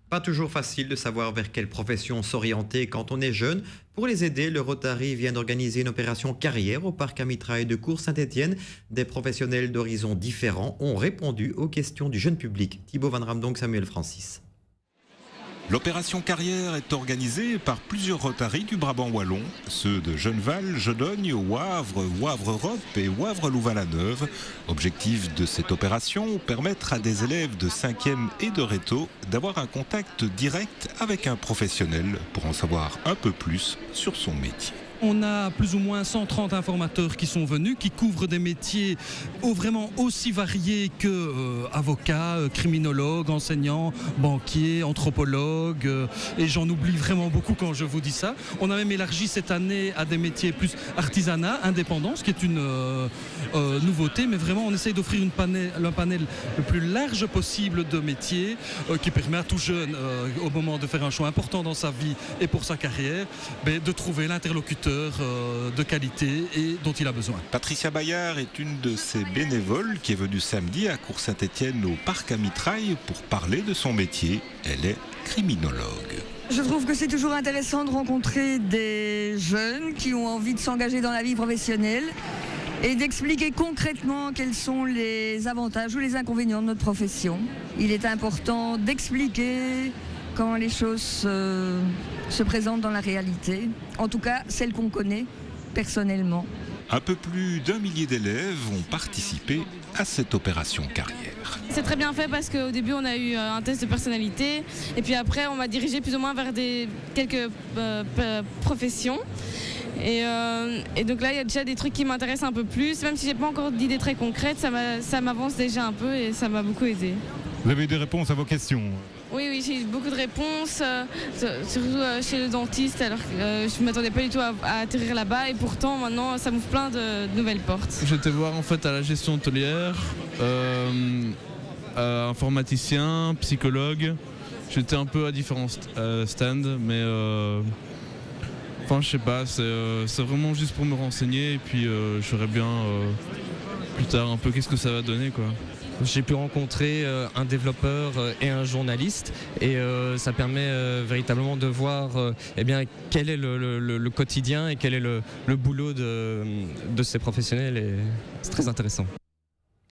Pas toujours facile de savoir vers quelle profession s'orienter quand on est jeune. Pour les aider, le Rotary vient d'organiser une opération carrière au parc à mitraille de Cours-Saint-Étienne. Des professionnels d'horizons différents ont répondu aux questions du jeune public. Thibaut Van Ramdonk, Samuel Francis. L'opération carrière est organisée par plusieurs Rotaries du Brabant wallon, ceux de Genneval, Jodogne, Wavre, Wavre-Europe et Wavre-Louvain-la-Neuve. Objectif de cette opération, permettre à des élèves de 5e et de Réto d'avoir un contact direct avec un professionnel pour en savoir un peu plus sur son métier. On a plus ou moins 130 informateurs qui sont venus, qui couvrent des métiers vraiment aussi variés que avocats, criminologues, enseignants, banquiers, anthropologues, et j'en oublie vraiment beaucoup quand je vous dis ça. On a même élargi cette année à des métiers plus artisanat, indépendance, qui est une nouveauté, mais vraiment on essaye d'offrir un panel le plus large possible de métiers qui permet à tout jeune, au moment de faire un choix important dans sa vie et pour sa carrière, de trouver l'interlocuteur de qualité et dont il a besoin. Patricia Bayard est une de ces bénévoles qui est venue samedi à Cours-Saint-Étienne au parc à mitraille pour parler de son métier. Elle est criminologue. Je trouve que c'est toujours intéressant de rencontrer des jeunes qui ont envie de s'engager dans la vie professionnelle et d'expliquer concrètement quels sont les avantages ou les inconvénients de notre profession. Il est important d'expliquer quand les choses se présentent dans la réalité, en tout cas celles qu'on connaît personnellement. Un peu plus d'1 millier d'élèves ont participé à cette opération carrière. C'est très bien fait parce qu'au début on a eu un test de personnalité et puis après on m'a dirigé plus ou moins vers quelques professions. Et donc là il y a déjà des trucs qui m'intéressent un peu plus, même si j'ai pas encore d'idées très concrètes, ça m'avance déjà un peu et ça m'a beaucoup aidé. Vous avez eu des réponses à vos questions? Oui, j'ai eu beaucoup de réponses, surtout chez le dentiste, alors que je ne m'attendais pas du tout à atterrir là-bas et pourtant maintenant ça m'ouvre plein de nouvelles portes. J'étais voir en fait à la gestion hôtelière, informaticien, psychologue. J'étais un peu à différents stands, mais enfin je sais pas, c'est vraiment juste pour me renseigner et puis je verrai bien plus tard un peu qu'est-ce que ça va donner quoi. J'ai pu rencontrer un développeur et un journaliste et ça permet véritablement de voir quel est le quotidien et quel est le boulot de ces professionnels et c'est très intéressant.